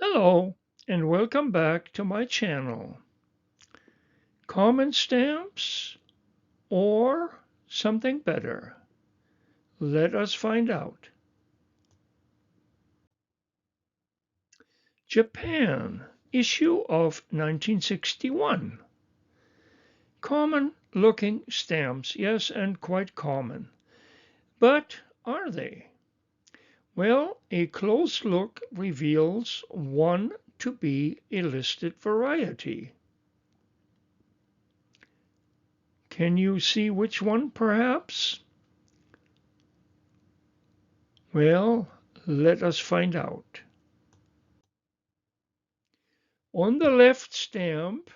Hello and welcome back to my channel. Common stamps or something better? Let us find out. Japan, issue of 1961. Common looking stamps, yes, and quite common. But are they? Well, a close look reveals one to be a listed variety. Can you see which one, perhaps? Well, let us find out. On the left stamp,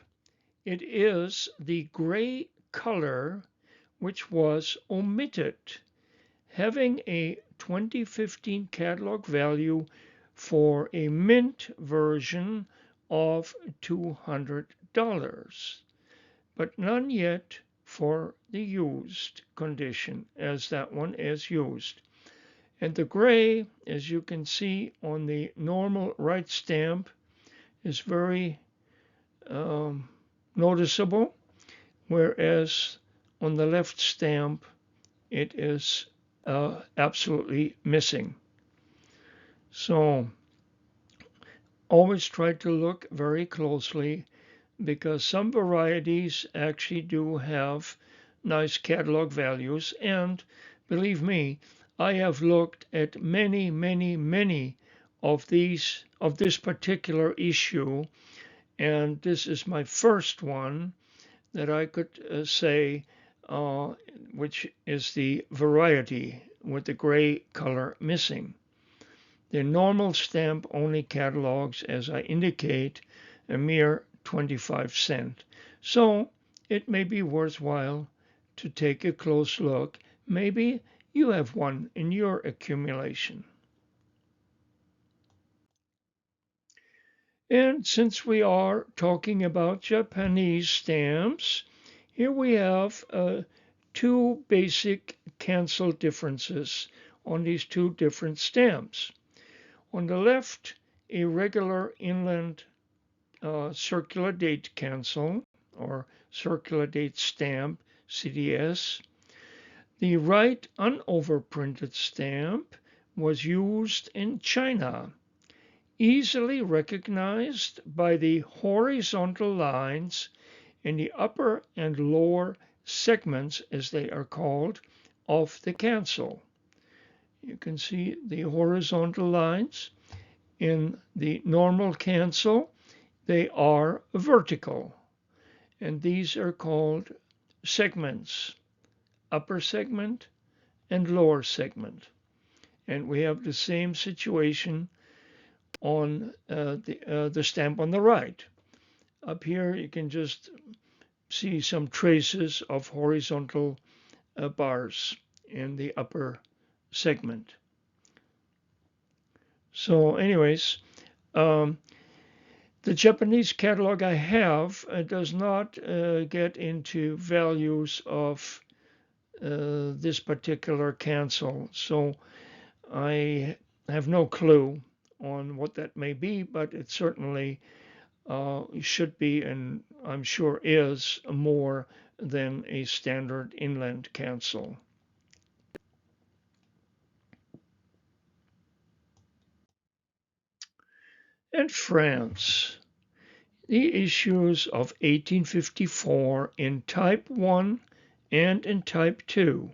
it is the gray color which was omitted, having a 2015 catalog value for a mint version of $200, but none yet for the used condition, as that one is used. And the gray, as you can see on the normal right stamp, is very noticeable, whereas on the left stamp it is absolutely missing. So always try to look very closely because some varieties actually do have nice catalog values, and believe me, I have looked at many of this particular issue, and this is my first one that I could say, which is the variety with the gray color missing. The normal stamp only catalogs, as I indicate, a mere 25 cents. So it may be worthwhile to take a close look. Maybe you have one in your accumulation. And since we are talking about Japanese stamps, here we have two basic cancel differences on these two different stamps. On the left, a regular inland circular date cancel or circular date stamp, CDS. The right unoverprinted stamp was used in China, easily recognized by the horizontal lines in the upper and lower segments, as they are called, of the cancel. You can see the horizontal lines in the normal cancel. They are vertical, and these are called segments, upper segment and lower segment. And we have the same situation on the stamp on the right. Up here you can just see some traces of horizontal bars in the upper segment. So anyways, the Japanese catalog I have does not get into values of this particular cancel. So I have no clue on what that may be, but it certainly should be, and I'm sure is, more than a standard inland cancel. And France, the issues of 1854 in Type 1 and in Type 2.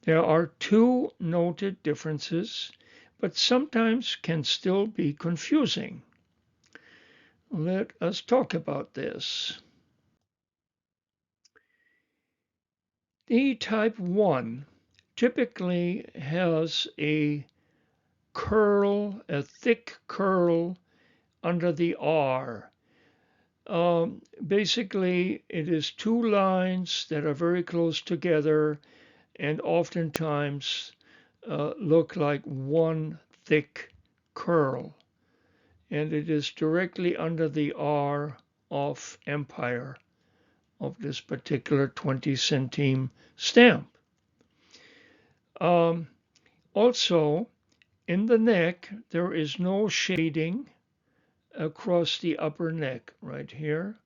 There are two noted differences, but sometimes can still be confusing. Let us talk about this. The Type 1 typically has a curl, a thick curl under the R. Basically, it is two lines that are very close together and oftentimes look like one thick curl. And it is directly under the R of Empire of this particular 20 centime stamp. Also, in the neck, there is no shading across the upper neck right here.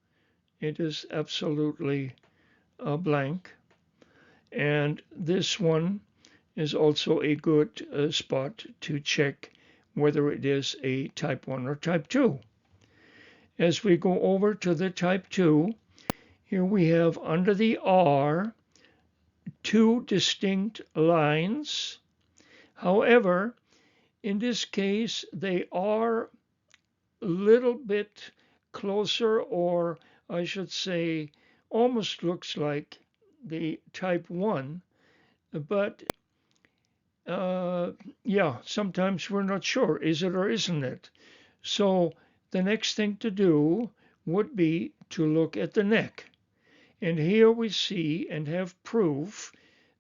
It is absolutely blank. And this one is also a good spot to check whether it is a type 1 or type 2. As we go over to the type 2, here we have under the R two distinct lines. However, in this case, they are a little bit closer, or I should say, almost looks like the type 1, but yeah, sometimes we're not sure, is it or isn't it? So the next thing to do would be to look at the neck. And here we see and have proof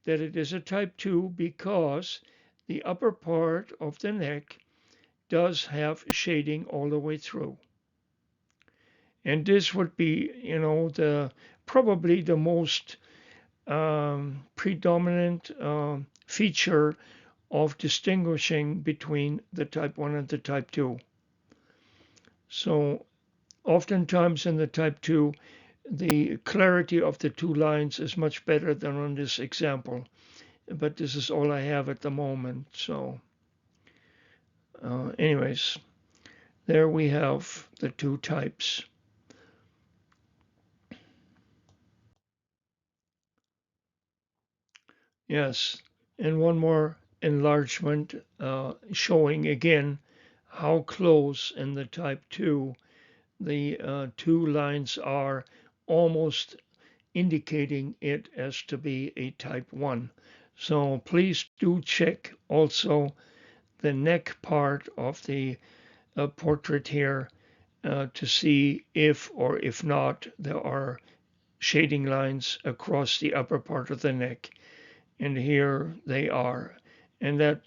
that it is a type 2 because the upper part of the neck does have shading all the way through. And this would be, probably the most predominant feature of distinguishing between the type 1 and the type 2. So oftentimes in the type 2, the clarity of the two lines is much better than on this example. But this is all I have at the moment. So anyways, there we have the two types. Yes, and one more enlargement showing again how close in the type 2 the two lines are, almost indicating it as to be a type 1. So please do check also the neck part of the portrait here to see if or if not there are shading lines across the upper part of the neck. And here they are. And that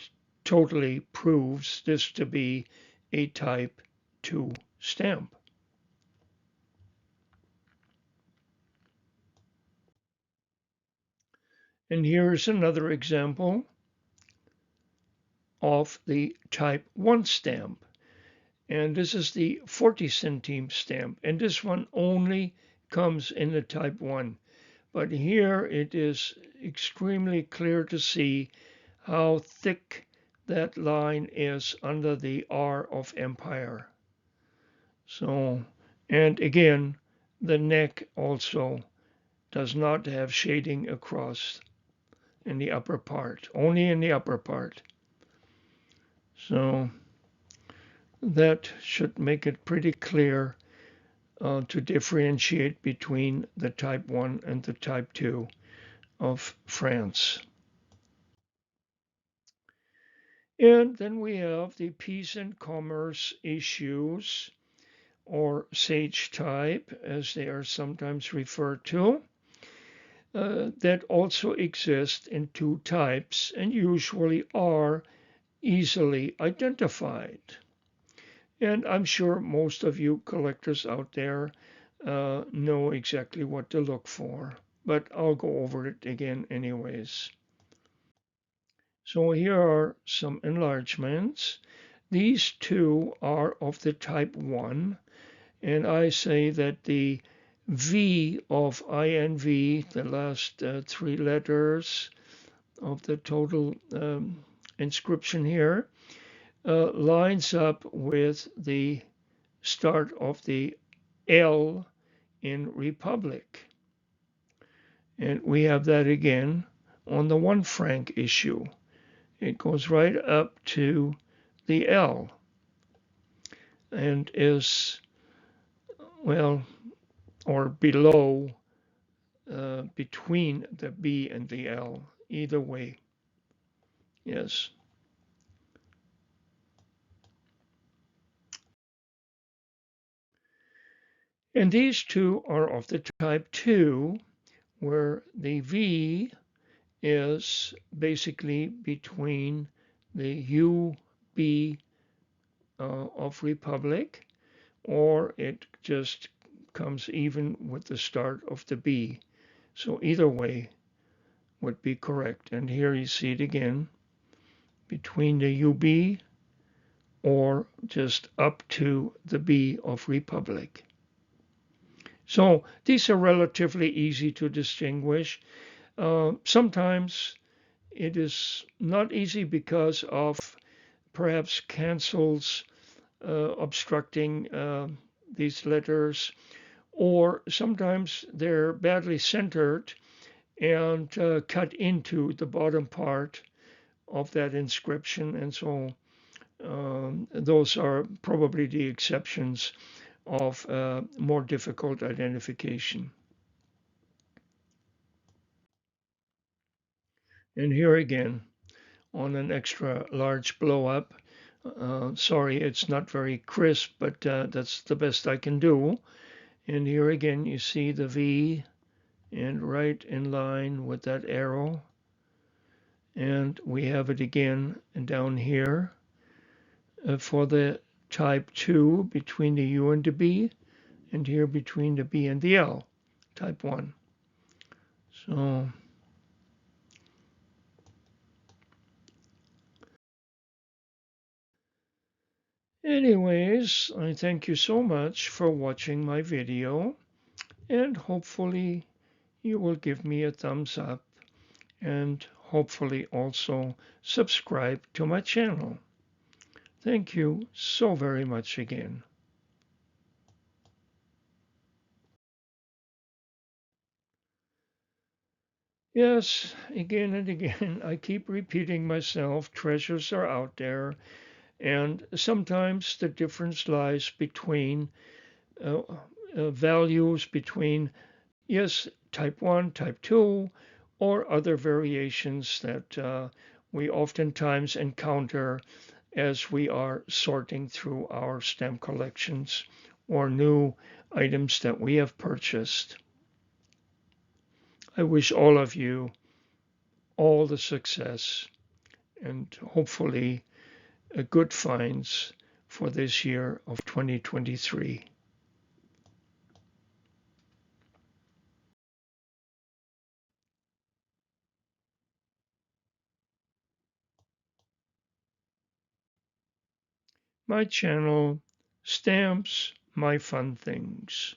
totally proves this to be a type 2 stamp. And here's another example of the type 1 stamp. And this is the 40 centime stamp. And this one only comes in the type 1. But here it is extremely clear to see how thick that line is under the R of Empire. So, and again, the neck also does not have shading across in the upper part, only in the upper part. So that should make it pretty clear to differentiate between the type 1 and the type 2 of France. And then we have the peace and commerce issues, or SAGE type, as they are sometimes referred to, that also exist in two types and usually are easily identified. And I'm sure most of you collectors out there know exactly what to look for, but I'll go over it again anyways. So here are some enlargements. These two are of the type 1, and I say that the V of INV, the last three letters of the total inscription here, lines up with the start of the L in Republic. And we have that again on the 1 franc issue. It goes right up to the L and is, well, or below, between the B and the L, either way. Yes. And these two are of the type 2, where the V is basically between the UB of Republic, or it just comes even with the start of the B. So either way would be correct. And here you see it again, between the UB or just up to the B of Republic. So these are relatively easy to distinguish. Sometimes it is not easy because of perhaps cancels obstructing these letters, or sometimes they're badly centered and cut into the bottom part of that inscription. And so those are probably the exceptions of more difficult identification. And here again, on an extra large blow up, sorry, it's not very crisp, but that's the best I can do. And here again, you see the V and right in line with that arrow. And we have it again down here for the type 2 between the U and the B, and here between the B and the L, type 1. So anyways, I thank you so much for watching my video, and hopefully you will give me a thumbs up and hopefully also subscribe to my channel. Thank you so very much again. Yes, again and again, I keep repeating myself, treasures are out there, and sometimes the difference lies between uh, values between, yes, type 1, type 2, or other variations that we oftentimes encounter as we are sorting through our stamp collections or new items that we have purchased. I wish all of you all the success and hopefully good finds for this year of 2023. My channel, Stamps, My Fun Things.